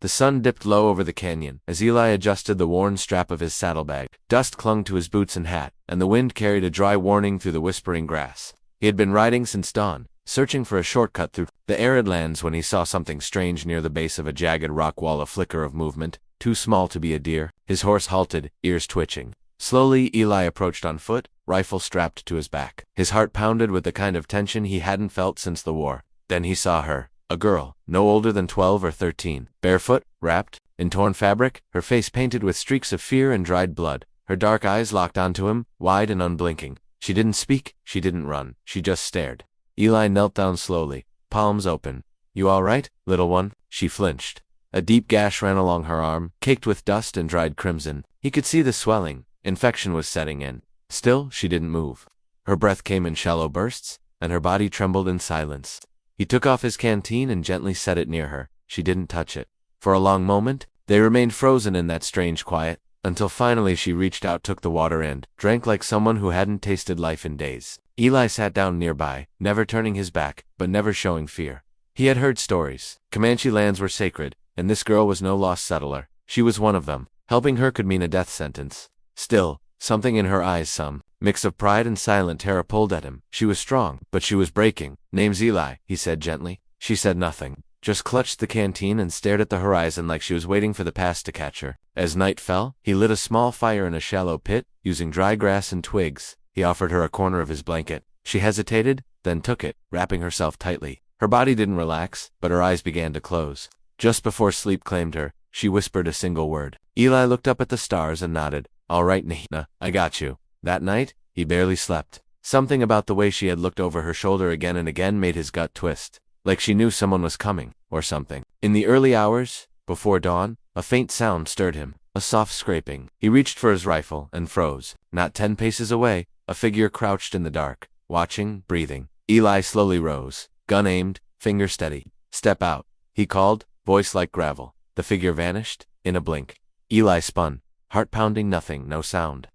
The sun dipped low over the canyon as Eli adjusted the worn strap of his saddlebag. Dust clung to his boots and hat, and the wind carried a dry warning through the whispering grass. He had been riding since dawn, searching for a shortcut through the arid lands when he saw something strange near the base of a jagged rock wall, a flicker of movement, too small to be a deer. His horse halted, ears twitching. Slowly, Eli approached on foot, rifle strapped to his back. His heart pounded with the kind of tension he hadn't felt since the war. Then he saw her. A girl, no older than 12 or 13, barefoot, wrapped in torn fabric, her face painted with streaks of fear and dried blood, her dark eyes locked onto him, wide and unblinking. She didn't speak, she didn't run, she just stared. Eli knelt down slowly, palms open. "You all right, little one?" She flinched. A deep gash ran along her arm, caked with dust and dried crimson. He could see the swelling. Infection was setting in. Still, she didn't move. Her breath came in shallow bursts, and her body trembled in silence. He took off his canteen and gently set it near her. She didn't touch it. For a long moment, they remained frozen in that strange quiet, until finally she reached out, took the water and drank like someone who hadn't tasted life in days. Eli sat down nearby, never turning his back, but never showing fear. He had heard stories. Comanche lands were sacred, and this girl was no lost settler. She was one of them. Helping her could mean a death sentence. Still, something in her eyes, some mix of pride and silent terror, pulled at him. She was strong, but she was breaking. "Name's Eli," he said gently. She said nothing, just clutched the canteen and stared at the horizon like she was waiting for the past to catch her. As night fell, he lit a small fire in a shallow pit, using dry grass and twigs. He offered her a corner of his blanket. She hesitated, then took it, wrapping herself tightly. Her body didn't relax, but her eyes began to close. Just before sleep claimed her, she whispered a single word. Eli looked up at the stars and nodded. "All right, Nahina, I got you." That night, he barely slept. Something about the way she had looked over her shoulder again and again made his gut twist, like she knew someone was coming, or something. In the early hours, before dawn, a faint sound stirred him, a soft scraping. He reached for his rifle and froze. Not 10 paces away, a figure crouched in the dark, watching, breathing. Eli slowly rose, gun aimed, finger steady. "Step out," he called, voice like gravel. The figure vanished, in a blink. Eli spun, heart pounding, nothing, no sound.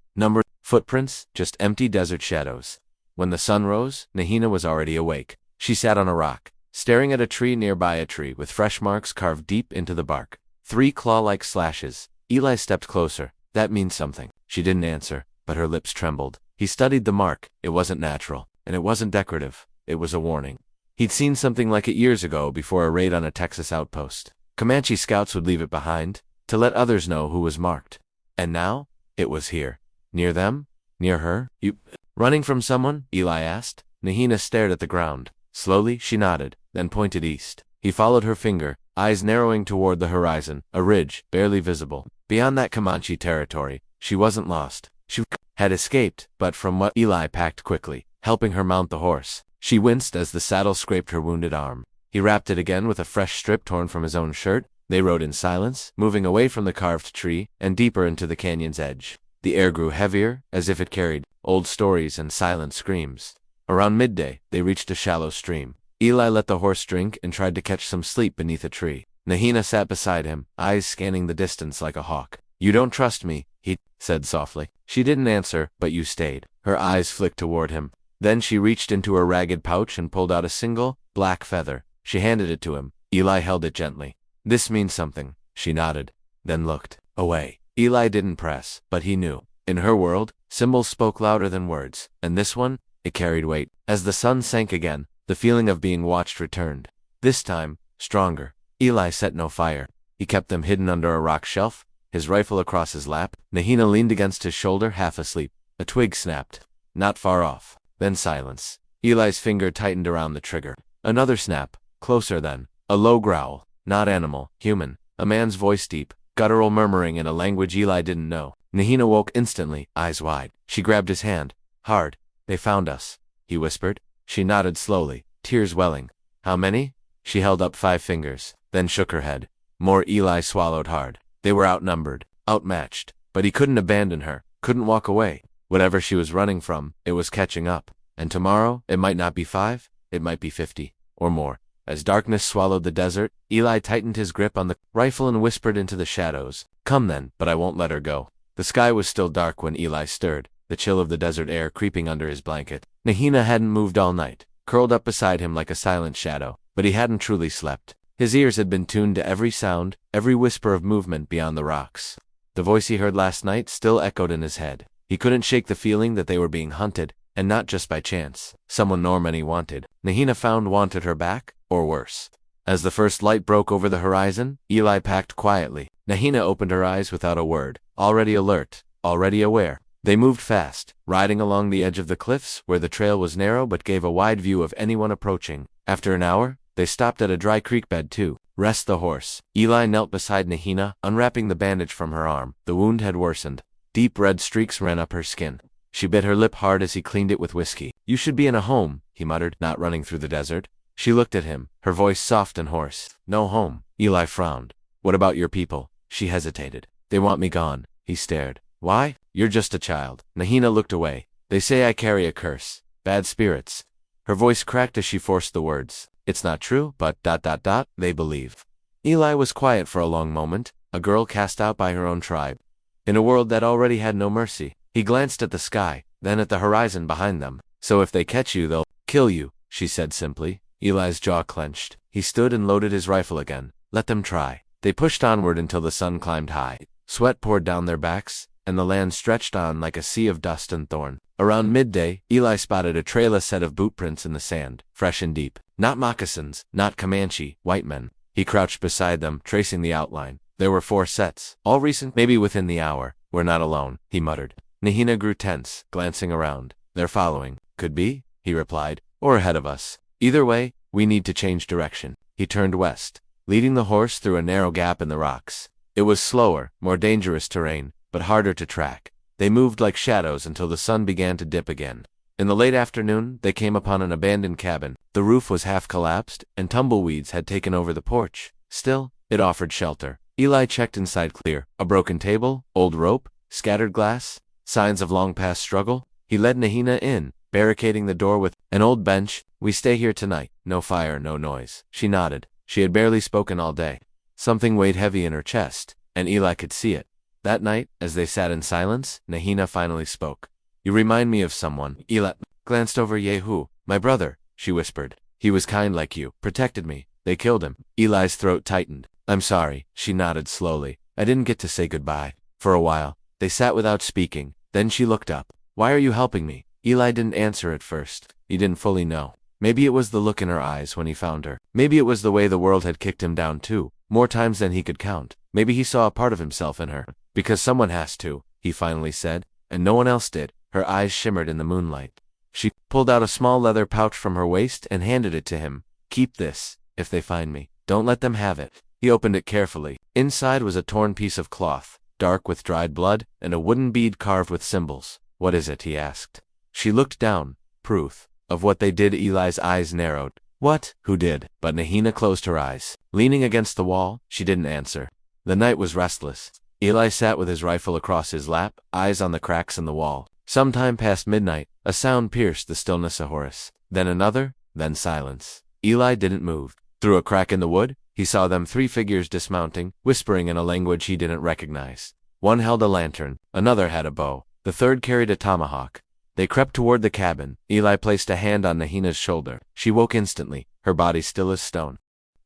Footprints, just empty desert shadows. When the sun rose, Nahina was already awake. She sat on a rock, staring at a tree nearby, a tree with fresh marks carved deep into the bark. 3 claw-like slashes. Eli stepped closer. "That means something." She didn't answer, but her lips trembled. He studied the mark. It wasn't natural, and it wasn't decorative. It was a warning. He'd seen something like it years ago before a raid on a Texas outpost. Comanche scouts would leave it behind, to let others know who was marked. And now, it was here. Near them? Near her? "You running from someone?" Eli asked. Nahina stared at the ground. Slowly, she nodded, then pointed east. He followed her finger, eyes narrowing toward the horizon, a ridge, barely visible. Beyond that Comanche territory, she wasn't lost. She had escaped, but from what Eli packed quickly, helping her mount the horse. She winced as the saddle scraped her wounded arm. He wrapped it again with a fresh strip torn from his own shirt. They rode in silence, moving away from the carved tree and deeper into the canyon's edge. The air grew heavier, as if it carried old stories and silent screams. Around midday, they reached a shallow stream. Eli let the horse drink and tried to catch some sleep beneath a tree. Nahina sat beside him, eyes scanning the distance like a hawk. "You don't trust me," he said softly. She didn't answer, but you stayed. Her eyes flicked toward him. Then she reached into her ragged pouch and pulled out a single, black feather. She handed it to him. Eli held it gently. "This means something." She nodded, then looked away. Eli didn't press, but he knew. In her world, symbols spoke louder than words, and this one, it carried weight. As the sun sank again, the feeling of being watched returned. This time, stronger. Eli set no fire. He kept them hidden under a rock shelf, his rifle across his lap. Nahina leaned against his shoulder, half asleep. A twig snapped. Not far off. Then silence. Eli's finger tightened around the trigger. Another snap. Closer then. A low growl. Not animal, human. A man's voice, deep, guttural murmuring in a language Eli didn't know. Nahina woke instantly, eyes wide. She grabbed his hand. "Hard. They found us," he whispered. She nodded slowly, tears welling. "How many?" She held up 5 fingers, then shook her head. "More." Eli swallowed hard. They were outnumbered, outmatched. But he couldn't abandon her, couldn't walk away. Whatever she was running from, it was catching up. And tomorrow, it might not be 5, it might be 50, or more. As darkness swallowed the desert, Eli tightened his grip on the rifle and whispered into the shadows, "Come then, but I won't let her go." The sky was still dark when Eli stirred, the chill of the desert air creeping under his blanket. Nahina hadn't moved all night, curled up beside him like a silent shadow, but he hadn't truly slept. His ears had been tuned to every sound, every whisper of movement beyond the rocks. The voice he heard last night still echoed in his head. He couldn't shake the feeling that they were being hunted, and not just by chance. Someone Normandy wanted. Nahina found wanted her back, or worse. As the first light broke over the horizon, Eli packed quietly. Nahina opened her eyes without a word, already alert, already aware. They moved fast, riding along the edge of the cliffs where the trail was narrow but gave a wide view of anyone approaching. After an hour, they stopped at a dry creek bed to rest the horse. Eli knelt beside Nahina, unwrapping the bandage from her arm. The wound had worsened. Deep red streaks ran up her skin. She bit her lip hard as he cleaned it with whiskey. "You should be in a home," he muttered, "not running through the desert." She looked at him, her voice soft and hoarse. "No home." Eli frowned. "What about your people?" She hesitated. "They want me gone." He stared. "Why? You're just a child." Nahina looked away. "They say I carry a curse. Bad spirits." Her voice cracked as she forced the words. "It's not true, but ... they believe." Eli was quiet for a long moment, a girl cast out by her own tribe. In a world that already had no mercy. He glanced at the sky, then at the horizon behind them. "So if they catch you, they'll kill you," she said simply. Eli's jaw clenched. He stood and loaded his rifle again. "Let them try." They pushed onward until the sun climbed high. Sweat poured down their backs, and the land stretched on like a sea of dust and thorn. Around midday, Eli spotted a trailless set of boot prints in the sand, fresh and deep. Not moccasins, not Comanche, white men. He crouched beside them, tracing the outline. There were 4 sets, all recent, maybe within the hour. "We're not alone," he muttered. Nahina grew tense, glancing around. "They're following." "Could be," he replied, "or ahead of us. Either way, we need to change direction." He turned west, leading the horse through a narrow gap in the rocks. It was slower, more dangerous terrain, but harder to track. They moved like shadows until the sun began to dip again. In the late afternoon, they came upon an abandoned cabin. The roof was half collapsed, and tumbleweeds had taken over the porch. Still, it offered shelter. Eli checked inside clear. A broken table, old rope, scattered glass, signs of long past struggle. He led Nahina in, barricading the door with an old bench. "We stay here tonight. No fire, no noise." She nodded. She had barely spoken all day. Something weighed heavy in her chest, and Eli could see it. That night, as they sat in silence, Nahina finally spoke. "You remind me of someone." Eli glanced over. "Yehu, my brother," she whispered. "He was kind like you, protected me. They killed him." Eli's throat tightened. "I'm sorry," she nodded slowly. "I didn't get to say goodbye." For a while, they sat without speaking. Then she looked up. "Why are you helping me?" Eli didn't answer at first. He didn't fully know. Maybe it was the look in her eyes when he found her. Maybe it was the way the world had kicked him down too, more times than he could count. Maybe he saw a part of himself in her. "Because someone has to," he finally said, "and no one else did." Her eyes shimmered in the moonlight. She pulled out a small leather pouch from her waist and handed it to him. "Keep this, if they find me. Don't let them have it." He opened it carefully. Inside was a torn piece of cloth, dark with dried blood, and a wooden bead carved with symbols. "What is it?" he asked. She looked down. Proof of what they did. Eli's eyes narrowed. "What? Who did?" But Nahina closed her eyes. Leaning against the wall, she didn't answer. The night was restless. Eli sat with his rifle across his lap, eyes on the cracks in the wall. Sometime past midnight, a sound pierced the stillness of Horus. Then another, then silence. Eli didn't move. Through a crack in the wood, he saw them 3 figures dismounting, whispering in a language he didn't recognize. One held a lantern, another had a bow, the third carried a tomahawk. They crept toward the cabin. Eli placed a hand on Nahina's shoulder. She woke instantly, her body still as stone.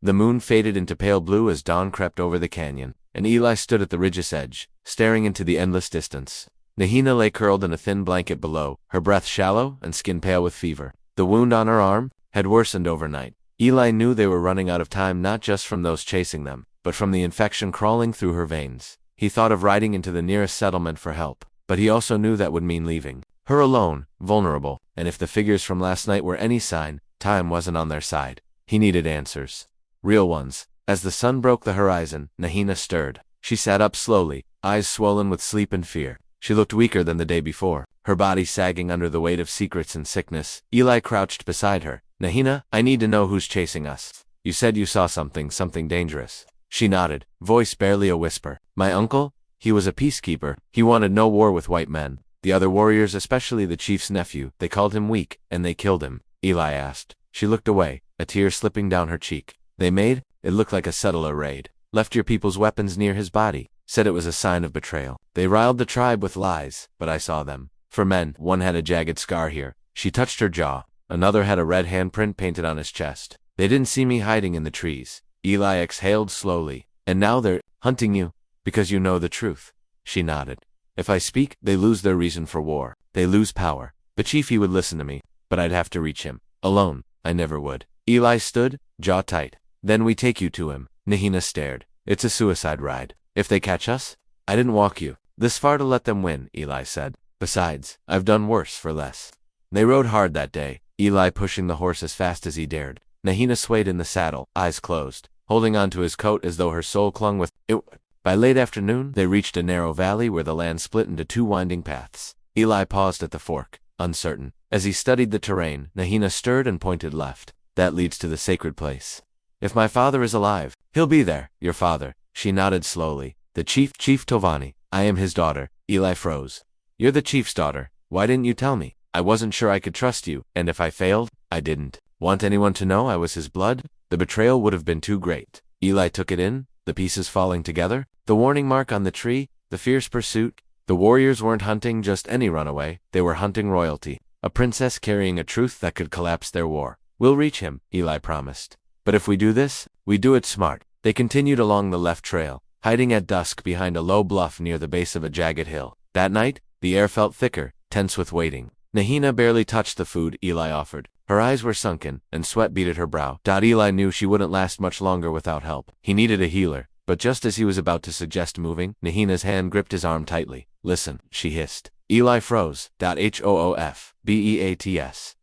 The moon faded into pale blue as dawn crept over the canyon, and Eli stood at the ridge's edge, staring into the endless distance. Nahina lay curled in a thin blanket below, her breath shallow and skin pale with fever. The wound on her arm had worsened overnight. Eli knew they were running out of time, not just from those chasing them, but from the infection crawling through her veins. He thought of riding into the nearest settlement for help, but he also knew that would mean leaving her alone, vulnerable, and if the figures from last night were any sign, time wasn't on their side. He needed answers. Real ones. As the sun broke the horizon, Nahina stirred. She sat up slowly, eyes swollen with sleep and fear. She looked weaker than the day before, her body sagging under the weight of secrets and sickness. Eli crouched beside her. "Nahina, I need to know who's chasing us. You said you saw something dangerous." She nodded, voice barely a whisper. "My uncle? He was a peacekeeper. He wanted no war with white men. The other warriors, especially the chief's nephew, they called him weak, and they killed him." Eli asked. She looked away, a tear slipping down her cheek. "They made? It looked like a settler raid. Left your people's weapons near his body. Said it was a sign of betrayal. They riled the tribe with lies, but I saw them. For men, one had a jagged scar here." She touched her jaw. "Another had a red handprint painted on his chest. They didn't see me hiding in the trees. Eli exhaled slowly. And now they're hunting you because you know the truth. She nodded. If I speak, they lose their reason for war. They lose power. The chief, he would listen to me, but I'd have to reach him. Alone, I never would. Eli stood, jaw tight. Then we take you to him. Nahina stared. It's a suicide ride. If they catch us? I didn't walk you this far to let them win, Eli said. Besides, I've done worse for less. They rode hard that day, Eli pushing the horse as fast as he dared. Nahina swayed in the saddle, eyes closed, holding onto his coat as though her soul clung with it. By late afternoon, they reached a narrow valley where the land split into two winding paths. Eli paused at the fork, uncertain. As he studied the terrain, Nahina stirred and pointed left. That leads to the sacred place. If my father is alive, he'll be there. Your father. She nodded slowly. The chief, Chief Tovani. I am his daughter. Eli froze. You're the chief's daughter. Why didn't you tell me? I wasn't sure I could trust you, and if I failed, I didn't want anyone to know I was his blood. The betrayal would have been too great. Eli took it in, the pieces falling together, the warning mark on the tree, the fierce pursuit. The warriors weren't hunting just any runaway, they were hunting royalty, a princess carrying a truth that could collapse their war. We'll reach him, Eli promised. But if we do this, we do it smart. They continued along the left trail, hiding at dusk behind a low bluff near the base of a jagged hill. That night, the air felt thicker, tense with waiting. Nahina barely touched the food Eli offered. Her eyes were sunken, and sweat beaded her brow. Eli knew she wouldn't last much longer without help. He needed a healer, but just as he was about to suggest moving, Nahina's hand gripped his arm tightly. Listen, she hissed. Eli froze. HOOF.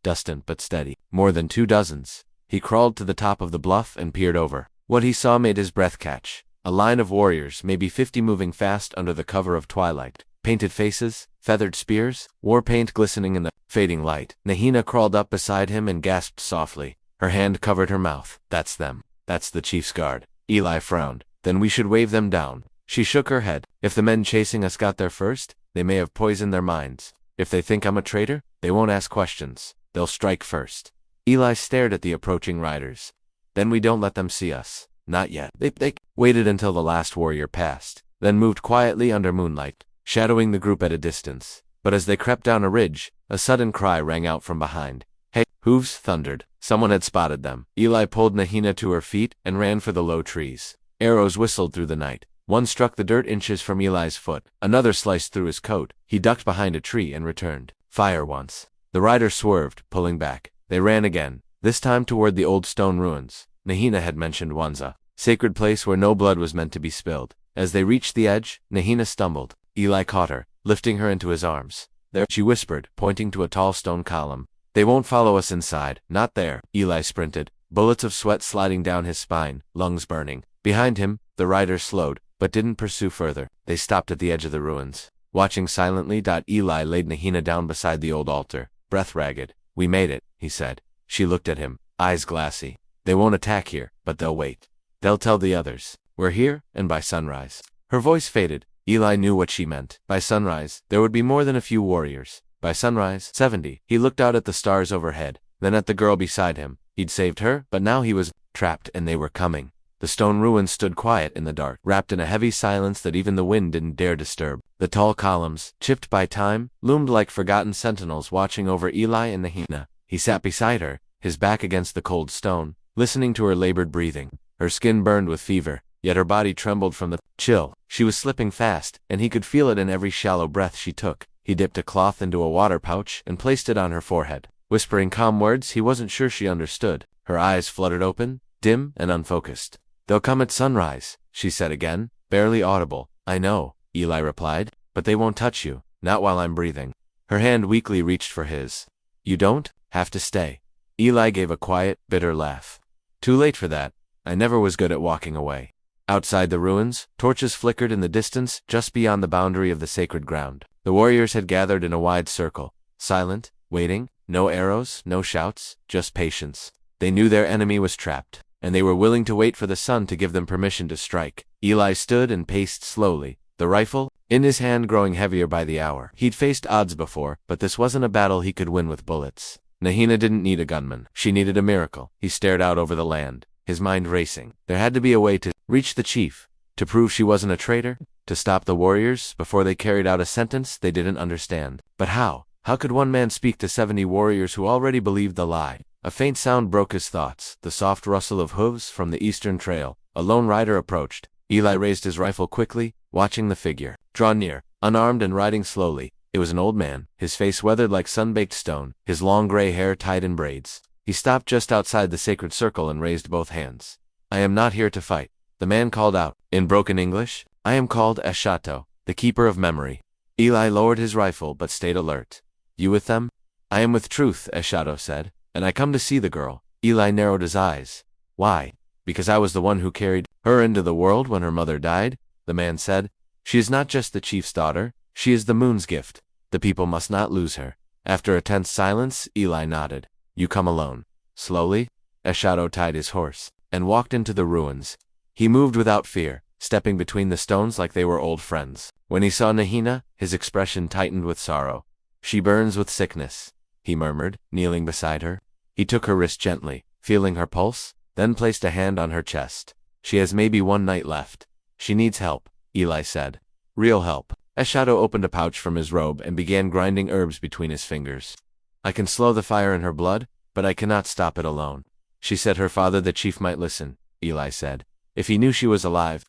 Distant but steady. More than 2 dozens. He crawled to the top of the bluff and peered over. What he saw made his breath catch. A line of warriors, maybe 50, moving fast under the cover of twilight. Painted faces, feathered spears, war paint glistening in the fading light. Nahina crawled up beside him and gasped softly. Her hand covered her mouth. That's them. That's the chief's guard. Eli frowned. Then we should wave them down. She shook her head. If the men chasing us got there first, they may have poisoned their minds. If they think I'm a traitor, they won't ask questions. They'll strike first. Eli stared at the approaching riders. Then we don't let them see us. Not yet. They waited until the last warrior passed, then moved quietly under moonlight, shadowing the group at a distance. But as they crept down a ridge, a sudden cry rang out from behind. Hey! Hooves thundered. Someone had spotted them. Eli pulled Nahina to her feet and ran for the low trees. Arrows whistled through the night. One struck the dirt inches from Eli's foot. Another sliced through his coat. He ducked behind a tree and returned. Fire once. The rider swerved, pulling back. They ran again, this time toward the old stone ruins. Nahina had mentioned Wanza, sacred place where no blood was meant to be spilled. As they reached the edge, Nahina stumbled. Eli caught her, lifting her into his arms. There, she whispered, pointing to a tall stone column. They won't follow us inside. Not there. Eli sprinted, bullets of sweat sliding down his spine, lungs burning. Behind him, the rider slowed, but didn't pursue further. They stopped at the edge of the ruins. Watching silently, Eli laid Nahina down beside the old altar, breath ragged. We made it, he said. She looked at him, eyes glassy. They won't attack here, but they'll wait. They'll tell the others. We're here, and by sunrise. Her voice faded. Eli knew what she meant. By sunrise, there would be more than a few warriors. By sunrise, 70. He looked out at the stars overhead, then at the girl beside him. He'd saved her, but now he was trapped, and they were coming. The stone ruins stood quiet in the dark, wrapped in a heavy silence that even the wind didn't dare disturb. The tall columns, chipped by time, loomed like forgotten sentinels watching over Eli and Nahina. He sat beside her, his back against the cold stone, listening to her labored breathing. Her skin burned with fever, yet her body trembled from the chill. She was slipping fast, and he could feel it in every shallow breath she took. He dipped a cloth into a water pouch and placed it on her forehead, whispering calm words he wasn't sure she understood. Her eyes fluttered open, dim and unfocused. They'll come at sunrise, she said again, barely audible. I know, Eli replied, but they won't touch you, not while I'm breathing. Her hand weakly reached for his. You don't have to stay. Eli gave a quiet, bitter laugh. Too late for that. I never was good at walking away. Outside the ruins, torches flickered in the distance, just beyond the boundary of the sacred ground. The warriors had gathered in a wide circle, silent, waiting, no arrows, no shouts, just patience. They knew their enemy was trapped, and they were willing to wait for the sun to give them permission to strike. Eli stood and paced slowly, the rifle in his hand growing heavier by the hour. He'd faced odds before, but this wasn't a battle he could win with bullets. Nahina didn't need a gunman. She needed a miracle. He stared out over the land, his mind racing. There had to be a way to reach the chief, to prove she wasn't a traitor, to stop the warriors before they carried out a sentence they didn't understand. But how? How could one man speak to 70 warriors who already believed the lie? A faint sound broke his thoughts, the soft rustle of hooves from the eastern trail. A lone rider approached. Eli raised his rifle quickly, watching the figure draw near, unarmed and riding slowly. It was an old man, his face weathered like sun-baked stone, his long gray hair tied in braids. He stopped just outside the sacred circle and raised both hands. "I am not here to fight," the man called out, in broken English. "I am called Eshato, the keeper of memory." Eli lowered his rifle but stayed alert. "You with them?" "I am with Truth," Eshato said, "and I come to see the girl." Eli narrowed his eyes. "Why?" "Because I was the one who carried her into the world when her mother died," the man said. "She is not just the chief's daughter, she is the moon's gift. The people must not lose her." After a tense silence, Eli nodded. "You come alone." Slowly, Eshato tied his horse and walked into the ruins. He moved without fear, stepping between the stones like they were old friends. When he saw Nahina, his expression tightened with sorrow. "She burns with sickness," he murmured, kneeling beside her. He took her wrist gently, feeling her pulse, then placed a hand on her chest. "She has maybe one night left. She needs help," Eli said. "Real help." Eshato opened a pouch from his robe and began grinding herbs between his fingers. "I can slow the fire in her blood, but I cannot stop it alone." "She said her father the chief might listen," Eli said. "If he knew she was alive."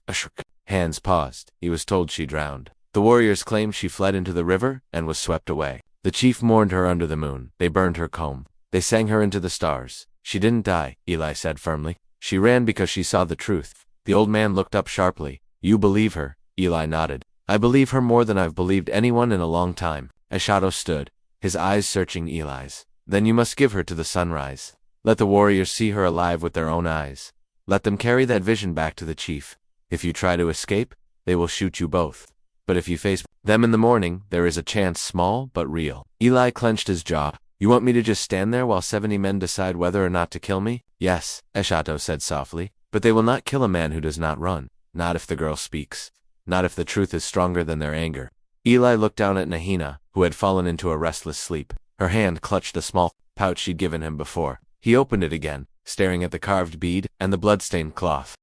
Hands paused. "He was told she drowned. The warriors claimed she fled into the river and was swept away. The chief mourned her under the moon. They burned her comb. They sang her into the stars. She didn't die," Eli said firmly. "She ran because she saw the truth." The old man looked up sharply. "You believe her?" Eli nodded. "I believe her more than I've believed anyone in a long time." Eshato stood, his eyes searching Eli's. "Then you must give her to the sunrise. Let the warriors see her alive with their own eyes. Let them carry that vision back to the chief. If you try to escape, they will shoot you both. But if you face them in the morning, there is a chance, small but real." Eli clenched his jaw. "You want me to just stand there while 70 men decide whether or not to kill me?" "Yes," Eshato said softly. "But they will not kill a man who does not run. Not if the girl speaks. Not if the truth is stronger than their anger." Eli looked down at Nahina, who had fallen into a restless sleep. Her hand clutched the small pouch she'd given him before. He opened it again, staring at the carved bead and the blood-stained cloth.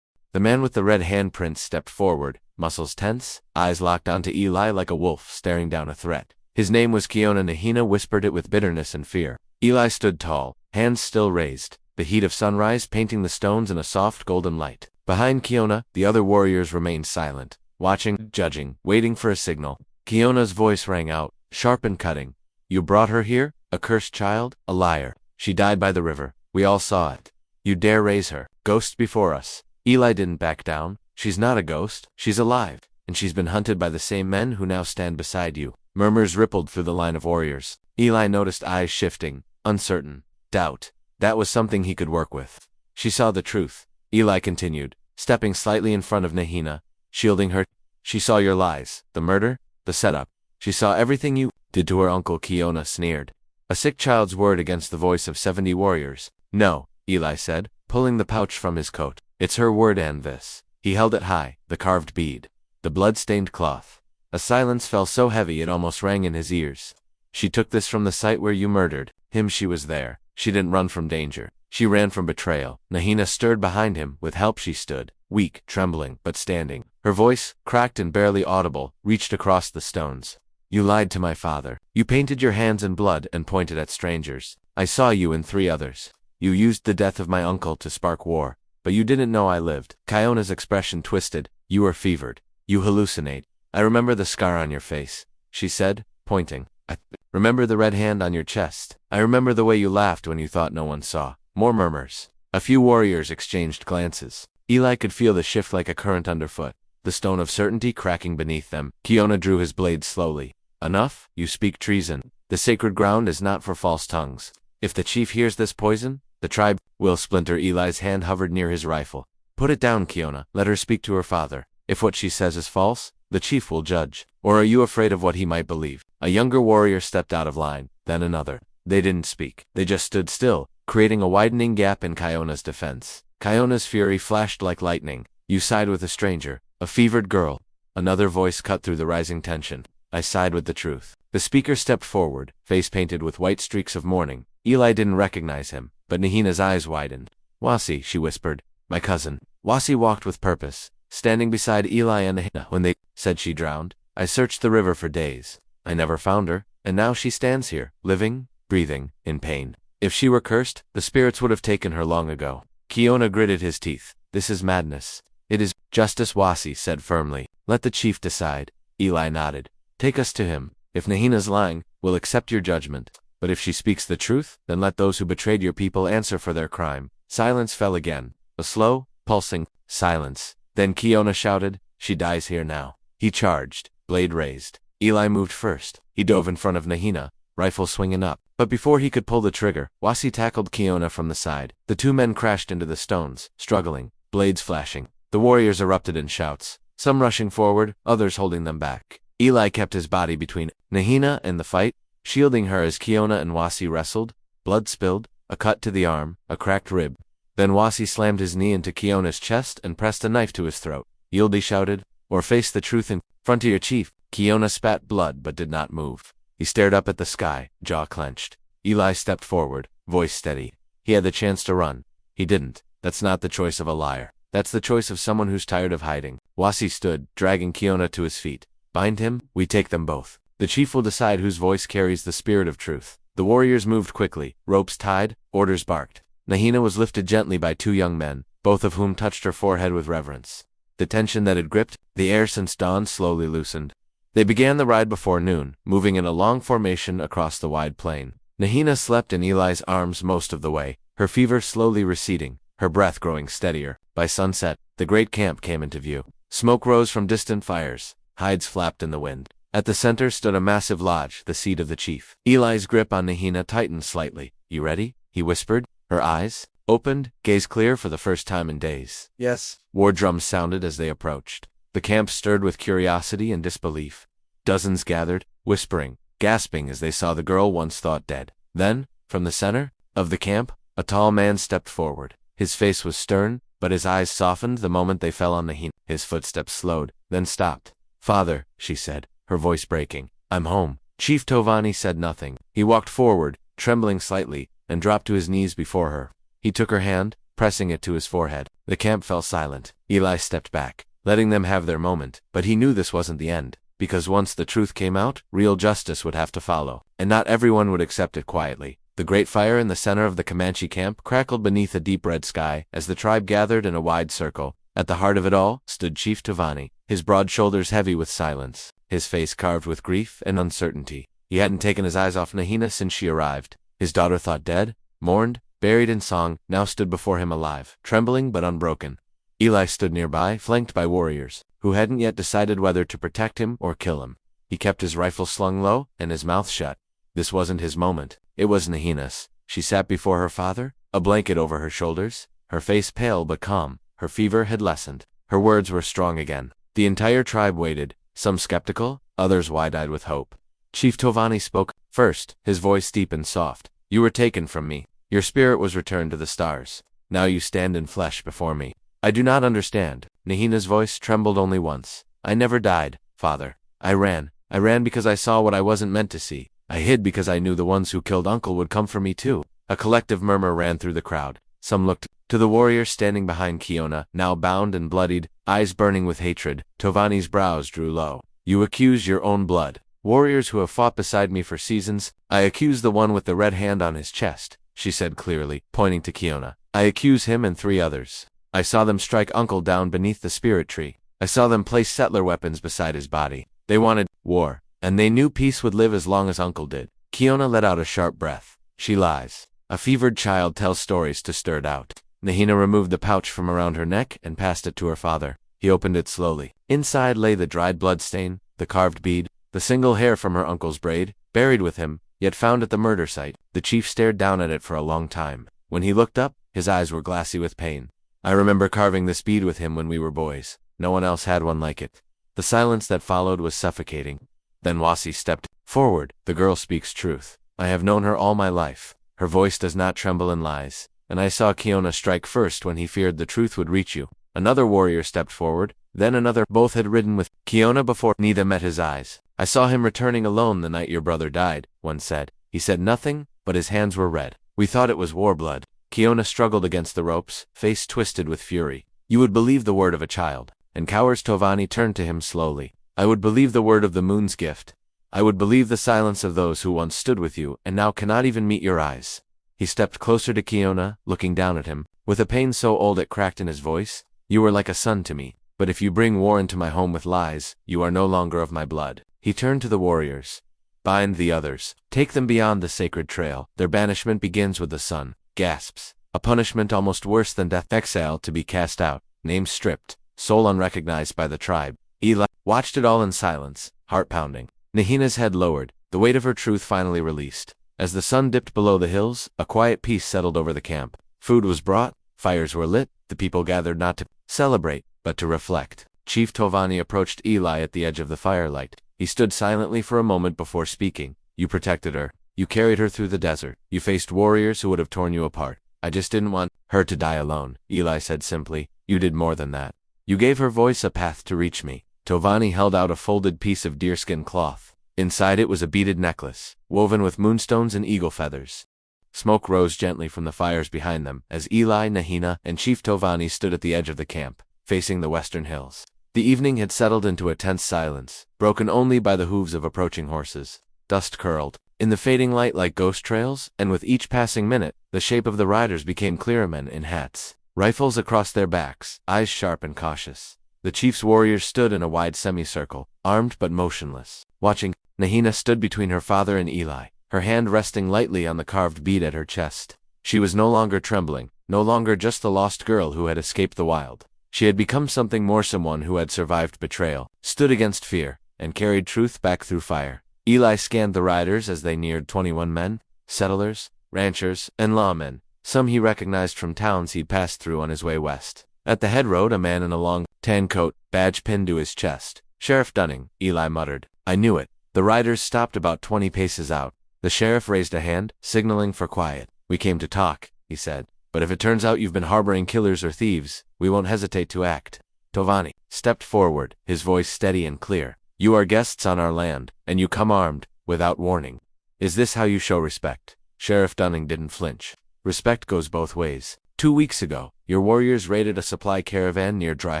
The man with the red handprints stepped forward, muscles tense, eyes locked onto Eli like a wolf staring down a threat. His name was Kiona. Nahina whispered it with bitterness and fear. Eli stood tall, hands still raised, the heat of sunrise painting the stones in a soft golden light. Behind Kiona, the other warriors remained silent, watching, judging, waiting for a signal. Kiona's voice rang out, sharp and cutting. "You brought her here? A cursed child? A liar. She died by the river. We all saw it. You dare raise her? Ghost before us." Eli didn't back down. "She's not a ghost. She's alive. And she's been hunted by the same men who now stand beside you." Murmurs rippled through the line of warriors. Eli noticed eyes shifting, uncertain, doubt. That was something he could work with. "She saw the truth," Eli continued, stepping slightly in front of Nahina, shielding her. "She saw your lies, the murder, the setup. She saw everything you did to her uncle." Kiona sneered. A sick child's word against the voice of 70 warriors. "No," Eli said, pulling the pouch from his coat. "It's her word and this." He held it high, the carved bead, the blood-stained cloth. A silence fell so heavy it almost rang in his ears. "She took this from the site where you murdered him. She was there. She didn't run from danger. She ran from betrayal." Nahina stirred behind him. With help she stood, weak, trembling, but standing. Her voice, cracked and barely audible, reached across the stones. "You lied to my father. You painted your hands in blood and pointed at strangers. I saw you and 3 others. You used the death of my uncle to spark war. But you didn't know I lived." Kiona's expression twisted. "You are fevered. You hallucinate. I remember the scar on your face," she said, pointing. "I remember the red hand on your chest. I remember the way you laughed when you thought no one saw." More murmurs. A few warriors exchanged glances. Eli could feel the shift like a current underfoot, the stone of certainty cracking beneath them. Kiona drew his blade slowly. "Enough, you speak treason. The sacred ground is not for false tongues. If the chief hears this poison, the tribe will splinter." Eli's hand hovered near his rifle. "Put it down, Kiona. Let her speak to her father. If what she says is false, the chief will judge. Or are you afraid of what he might believe?" A younger warrior stepped out of line, then another. They didn't speak. They just stood still, creating a widening gap in Kiona's defense. Kiona's fury flashed like lightning. "You side with a stranger, a fevered girl." Another voice cut through the rising tension. "I side with the truth." The speaker stepped forward, face painted with white streaks of mourning. Eli didn't recognize him, but Nahina's eyes widened. "Wasi," she whispered. "My cousin." Wasi walked with purpose, standing beside Eli and Nahina. "When they said she drowned, I searched the river for days. I never found her, and now she stands here, living, breathing, in pain." If she were cursed, the spirits would have taken her long ago. Kiona gritted his teeth. This is madness. It is. Justice, Wasi said firmly. Let the chief decide. Eli nodded. Take us to him. If Nahina's lying, we'll accept your judgment. But if she speaks the truth, then let those who betrayed your people answer for their crime. Silence fell again. A slow, pulsing silence. Then Kiona shouted, she dies here now. He charged, blade raised. Eli moved first. He dove in front of Nahina, rifle swinging up. But before he could pull the trigger, Wasi tackled Kiona from the side. The two men crashed into the stones, struggling, blades flashing. The warriors erupted in shouts, some rushing forward, others holding them back. Eli kept his body between Nahina and the fight, shielding her as Kiona and Wasi wrestled. Blood spilled, a cut to the arm, a cracked rib. Then Wasi slammed his knee into Kiona's chest and pressed a knife to his throat. Yield, he shouted, or face the truth in front of your chief. Kiona spat blood but did not move. He stared up at the sky, jaw clenched. Eli stepped forward, voice steady. He had the chance to run. He didn't. That's not the choice of a liar. That's the choice of someone who's tired of hiding. Wasi stood, dragging Kiona to his feet. Bind him, we take them both. The chief will decide whose voice carries the spirit of truth. The warriors moved quickly, ropes tied, orders barked. Nahina was lifted gently by two young men, both of whom touched her forehead with reverence. The tension that had gripped the air since dawn slowly loosened. They began the ride before noon, moving in a long formation across the wide plain. Nahina slept in Eli's arms most of the way, her fever slowly receding, her breath growing steadier. By sunset, the great camp came into view. Smoke rose from distant fires, hides flapped in the wind. At the center stood a massive lodge, the seat of the chief. Eli's grip on Nahina tightened slightly. You ready? He whispered. Her eyes opened, gaze clear for the first time in days. Yes. War drums sounded as they approached. The camp stirred with curiosity and disbelief. Dozens gathered, whispering, gasping as they saw the girl once thought dead. Then, from the center of the camp, a tall man stepped forward. His face was stern, but his eyes softened the moment they fell on Nahina. His footsteps slowed, then stopped. Father, she said, her voice breaking. I'm home. Chief Tovani said nothing. He walked forward, trembling slightly, and dropped to his knees before her. He took her hand, pressing it to his forehead. The camp fell silent. Eli stepped back, letting them have their moment, but he knew this wasn't the end, because once the truth came out, real justice would have to follow, and not everyone would accept it quietly. The great fire in the center of the Comanche camp crackled beneath a deep red sky as the tribe gathered in a wide circle. At the heart of it all stood Chief Tovani, his broad shoulders heavy with silence, his face carved with grief and uncertainty. He hadn't taken his eyes off Nahina since she arrived. His daughter thought dead, mourned, buried in song, now stood before him alive, trembling but unbroken. Eli stood nearby, flanked by warriors, who hadn't yet decided whether to protect him or kill him. He kept his rifle slung low and his mouth shut. This wasn't his moment. It was Nahina's. She sat before her father, a blanket over her shoulders, her face pale but calm. Her fever had lessened. Her words were strong again. The entire tribe waited, some skeptical, others wide-eyed with hope. Chief Tovani spoke first, his voice deep and soft. You were taken from me. Your spirit was returned to the stars. Now you stand in flesh before me. I do not understand. Nahina's voice trembled only once. I never died, father. I ran. I ran because I saw what I wasn't meant to see. I hid because I knew the ones who killed Uncle would come for me too. A collective murmur ran through the crowd. Some looked to the warrior standing behind Kiona, now bound and bloodied, eyes burning with hatred. Tovani's brows drew low. You accuse your own blood. Warriors who have fought beside me for seasons. I accuse the one with the red hand on his chest, she said clearly, pointing to Kiona. I accuse him and 3 others. I saw them strike Uncle down beneath the spirit tree. I saw them place settler weapons beside his body. They wanted war, and they knew peace would live as long as Uncle did. Kiona let out a sharp breath. She lies. A fevered child tells stories to stir it out. Nahina removed the pouch from around her neck and passed it to her father. He opened it slowly. Inside lay the dried blood stain, the carved bead, the single hair from her uncle's braid, buried with him, yet found at the murder site. The chief stared down at it for a long time. When he looked up, his eyes were glassy with pain. I remember carving this bead with him when we were boys. No one else had one like it. The silence that followed was suffocating. Then Wasi stepped forward. The girl speaks truth. I have known her all my life. Her voice does not tremble in lies. And I saw Kiona strike first when he feared the truth would reach you. Another warrior stepped forward, then another. Both had ridden with Kiona before neither met his eyes. I saw him returning alone the night your brother died, one said. He said nothing, but his hands were red. We thought it was war blood. Kiona struggled against the ropes, face twisted with fury. You would believe the word of a child. And Cowers Tovani turned to him slowly. I would believe the word of the moon's gift. I would believe the silence of those who once stood with you and now cannot even meet your eyes. He stepped closer to Kiona, looking down at him, with a pain so old it cracked in his voice. You were like a son to me, but if you bring war into my home with lies, you are no longer of my blood. He turned to the warriors. Bind the others. Take them beyond the sacred trail. Their banishment begins with the sun. Gasps. A punishment almost worse than death. Exile to be cast out. Name stripped. Soul unrecognized by the tribe. Eli watched it all in silence, heart pounding. Nahina's head lowered, the weight of her truth finally released. As the sun dipped below the hills, a quiet peace settled over the camp. Food was brought, fires were lit, the people gathered not to celebrate, but to reflect. Chief Tovani approached Eli at the edge of the firelight. He stood silently for a moment before speaking. You protected her. You carried her through the desert. You faced warriors who would have torn you apart. I just didn't want her to die alone, Eli said simply. You did more than that. You gave her voice a path to reach me. Tovani held out a folded piece of deerskin cloth. Inside it was a beaded necklace, woven with moonstones and eagle feathers. Smoke rose gently from the fires behind them as Eli, Nahina, and Chief Tovani stood at the edge of the camp, facing the western hills. The evening had settled into a tense silence, broken only by the hooves of approaching horses. Dust curled in the fading light like ghost trails, and with each passing minute, the shape of the riders became clearer. Men in hats, rifles across their backs, eyes sharp and cautious. The chief's warriors stood in a wide semicircle, armed but motionless. Watching, Nahina stood between her father and Eli, her hand resting lightly on the carved bead at her chest. She was no longer trembling, no longer just the lost girl who had escaped the wild. She had become something more, someone who had survived betrayal, stood against fear, and carried truth back through fire. Eli scanned the riders as they neared. 21 men, settlers, ranchers, and lawmen. Some he recognized from towns he'd passed through on his way west. At the head rode a man in a long, tan coat, badge pinned to his chest. Sheriff Dunning, Eli muttered. I knew it. The riders stopped about 20 paces out. The sheriff raised a hand, signaling for quiet. We came to talk, he said. But if it turns out you've been harboring killers or thieves, we won't hesitate to act. Tovani stepped forward, his voice steady and clear. You are guests on our land, and you come armed, without warning. Is this how you show respect? Sheriff Dunning didn't flinch. Respect goes both ways. 2 weeks ago, your warriors raided a supply caravan near Dry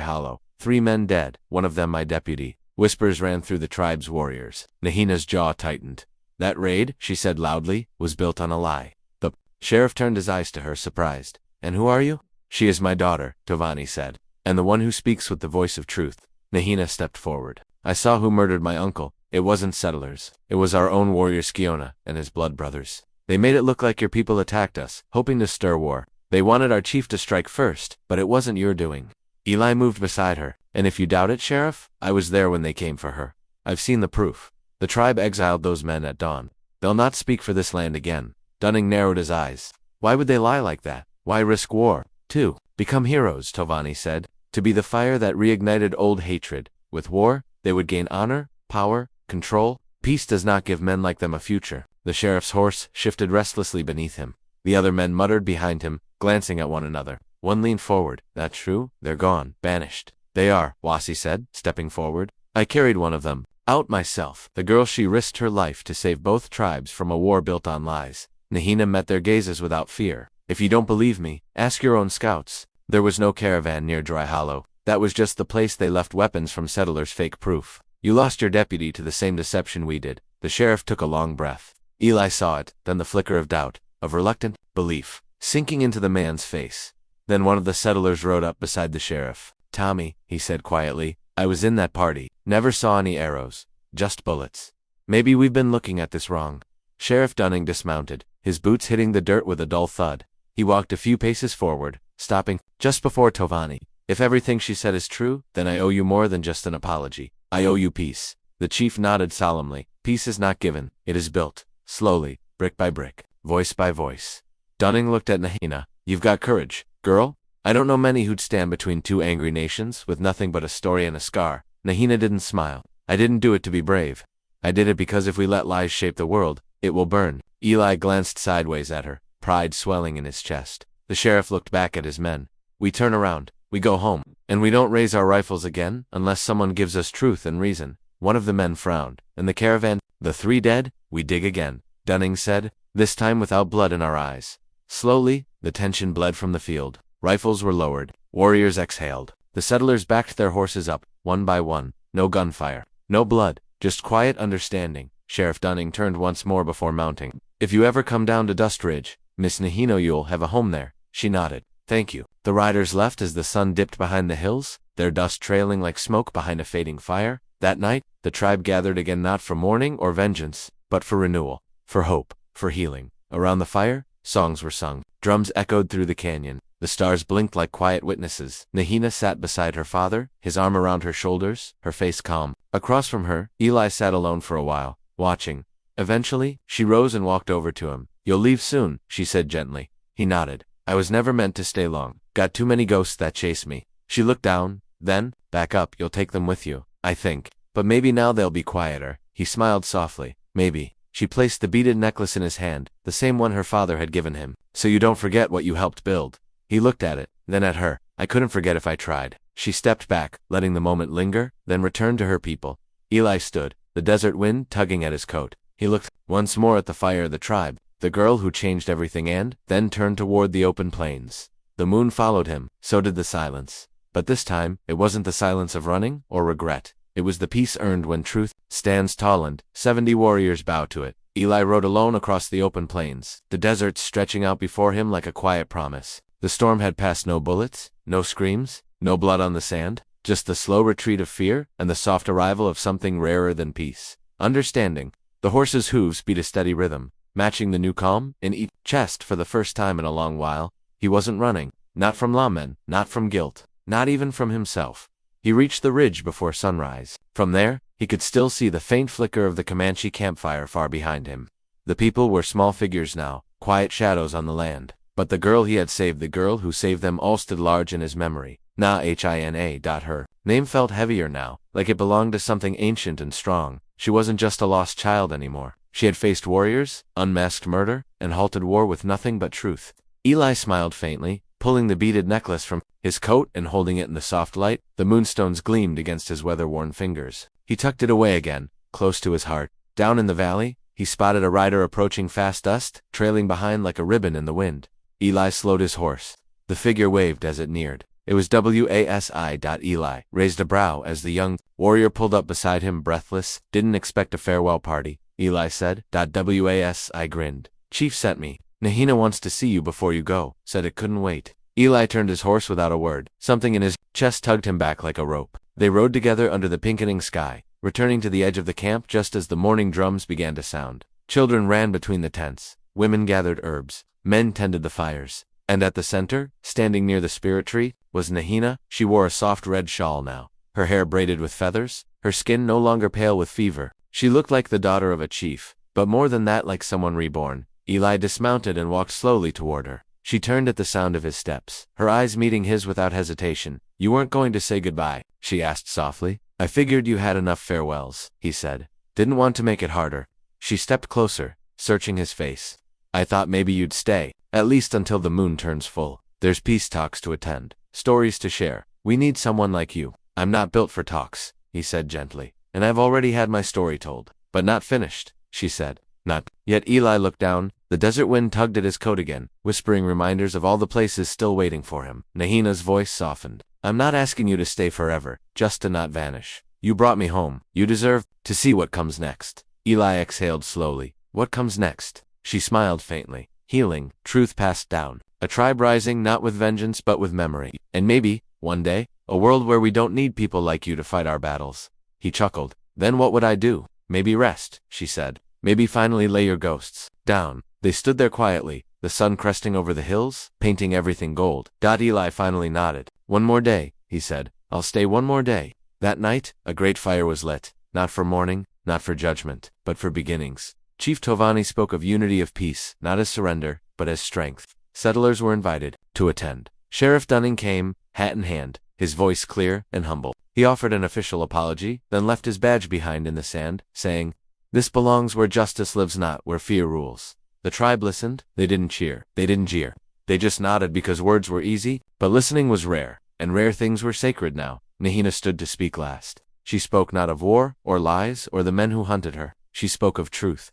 Hollow. 3 men dead, one of them my deputy. Whispers ran through the tribe's warriors. Nahina's jaw tightened. That raid, she said loudly, was built on a lie. The sheriff turned his eyes to her, surprised. And who are you? She is my daughter, Tovani said, and the one who speaks with the voice of truth. Nahina stepped forward. I saw who murdered my uncle. It wasn't settlers. It was our own warrior Skiona and his blood brothers. They made it look like your people attacked us, hoping to stir war. They wanted our chief to strike first, but it wasn't your doing. Eli moved beside her. And if you doubt it, Sheriff, I was there when they came for her. I've seen the proof. The tribe exiled those men at dawn. They'll not speak for this land again. Dunning narrowed his eyes. Why would they lie like that? Why risk war? To become heroes, Tovani said. To be the fire that reignited old hatred. With war, they would gain honor, power, control. Peace does not give men like them a future. The sheriff's horse shifted restlessly beneath him. The other men muttered behind him, glancing at one another. One leaned forward. That's true. They're gone. Banished. They are, Wasi said, stepping forward. I carried one of them. Out myself. The girl, she risked her life to save both tribes from a war built on lies. Nahina met their gazes without fear. If you don't believe me, ask your own scouts. There was no caravan near Dry Hollow. That was just the place they left weapons from settlers. Fake proof. You lost your deputy to the same deception we did. The sheriff took a long breath. Eli saw it, then the flicker of doubt, of reluctant belief, sinking into the man's face. Then one of the settlers rode up beside the sheriff. Tommy, he said quietly, I was in that party. Never saw any arrows. Just bullets. Maybe we've been looking at this wrong. Sheriff Dunning dismounted, his boots hitting the dirt with a dull thud. He walked a few paces forward, stopping just before Tovani. If everything she said is true, then I owe you more than just an apology. I owe you peace. The chief nodded solemnly. Peace is not given. It is built. Slowly, brick by brick, voice by voice. Dunning looked at Nahina. You've got courage, girl. I don't know many who'd stand between two angry nations with nothing but a story and a scar. Nahina didn't smile. I didn't do it to be brave. I did it because if we let lies shape the world, it will burn. Eli glanced sideways at her, pride swelling in his chest. The sheriff looked back at his men. We turn around. We go home. And we don't raise our rifles again unless someone gives us truth and reason. One of the men frowned. And the caravan, the 3 dead, we dig again, Dunning said, this time without blood in our eyes. Slowly, the tension bled from the field. Rifles were lowered. Warriors exhaled. The settlers backed their horses up, one by one. No gunfire. No blood. Just quiet understanding. Sheriff Dunning turned once more before mounting. If you ever come down to Dust Ridge, Miss Nahina, you'll have a home there." She nodded. "Thank you." The riders left as the sun dipped behind the hills, their dust trailing like smoke behind a fading fire. That night, the tribe gathered again, not for mourning or vengeance, but for renewal, for hope, for healing. Around the fire, songs were sung. Drums echoed through the canyon. The stars blinked like quiet witnesses. Nahina sat beside her father, his arm around her shoulders, her face calm. Across from her, Eli sat alone for a while, watching. Eventually, she rose and walked over to him. "You'll leave soon," she said gently. He nodded. "I was never meant to stay long. Got too many ghosts that chase me." She looked down, then, "Back up, you'll take them with you, I think. But maybe now they'll be quieter." He smiled softly. "Maybe." She placed the beaded necklace in his hand, the same one her father had given him. "So you don't forget what you helped build." He looked at it, then at her. "I couldn't forget if I tried." She stepped back, letting the moment linger, then returned to her people. Eli stood, the desert wind tugging at his coat. He looked once more at the fire, the tribe, the girl who changed everything, and then turned toward the open plains. The moon followed him, so did the silence. But this time, it wasn't the silence of running or regret. It was the peace earned when truth stands tall and 70 warriors bow to it. Eli rode alone across the open plains, the desert stretching out before him like a quiet promise. The storm had passed. No bullets, no screams, no blood on the sand, just the slow retreat of fear and the soft arrival of something rarer than peace. Understanding. The horse's hooves beat a steady rhythm, matching the new calm in each chest. For the first time in a long while, he wasn't running, not from lawmen, not from guilt, not even from himself. He reached the ridge before sunrise. From there, he could still see the faint flicker of the Comanche campfire far behind him. The people were small figures now, quiet shadows on the land. But the girl he had saved, the girl who saved them all, stood large in his memory. Hina. Her name felt heavier now, like it belonged to something ancient and strong. She wasn't just a lost child anymore. She had faced warriors, unmasked murder, and halted war with nothing but truth. Eli smiled faintly, pulling the beaded necklace from his coat and holding it in the soft light. The moonstones gleamed against his weather-worn fingers. He tucked it away again, close to his heart. Down in the valley, he spotted a rider approaching fast, dust trailing behind like a ribbon in the wind. Eli slowed his horse. The figure waved as it neared. It was Wasi. Eli raised a brow as the young warrior pulled up beside him, breathless. "Didn't expect a farewell party," Eli said. Wasi grinned. "Chief sent me. Nahina wants to see you before you go. Said it couldn't wait." Eli turned his horse without a word. Something in his chest tugged him back like a rope. They rode together under the pinkening sky, returning to the edge of the camp just as the morning drums began to sound. Children ran between the tents. Women gathered herbs. Men tended the fires. And at the center, standing near the spirit tree, was Nahina. She wore a soft red shawl now, her hair braided with feathers, her skin no longer pale with fever. She looked like the daughter of a chief, but more than that, like someone reborn. Eli dismounted and walked slowly toward her. She turned at the sound of his steps, her eyes meeting his without hesitation. "You weren't going to say goodbye?" she asked softly. "I figured you had enough farewells," he said. "Didn't want to make it harder." She stepped closer, searching his face. "I thought maybe you'd stay, at least until the moon turns full. There's peace talks to attend, stories to share. We need someone like you." "I'm not built for talks," he said gently. "And I've already had my story told." "But not finished," she said. "Not yet." Eli looked down. The desert wind tugged at his coat again, whispering reminders of all the places still waiting for him. Nahina's voice softened. "I'm not asking you to stay forever, just to not vanish. You brought me home. You deserve to see what comes next." Eli exhaled slowly. "What comes next?" She smiled faintly. "Healing, truth passed down. A tribe rising not with vengeance but with memory. And maybe, one day, a world where we don't need people like you to fight our battles." He chuckled. "Then what would I do?" "Maybe rest," she said. "Maybe finally lay your ghosts down." They stood there quietly, the sun cresting over the hills, painting everything gold. Eli finally nodded. "One more day," he said. "I'll stay one more day." That night, a great fire was lit, not for mourning, not for judgment, but for beginnings. Chief Tovani spoke of unity, of peace, not as surrender, but as strength. Settlers were invited to attend. Sheriff Dunning came, hat in hand, his voice clear and humble. He offered an official apology, then left his badge behind in the sand, saying, "This belongs where justice lives, not where fear rules." The tribe listened. They didn't cheer. They didn't jeer. They just nodded because words were easy, but listening was rare, and rare things were sacred now. Nahina stood to speak last. She spoke not of war, or lies, or the men who hunted her. She spoke of truth.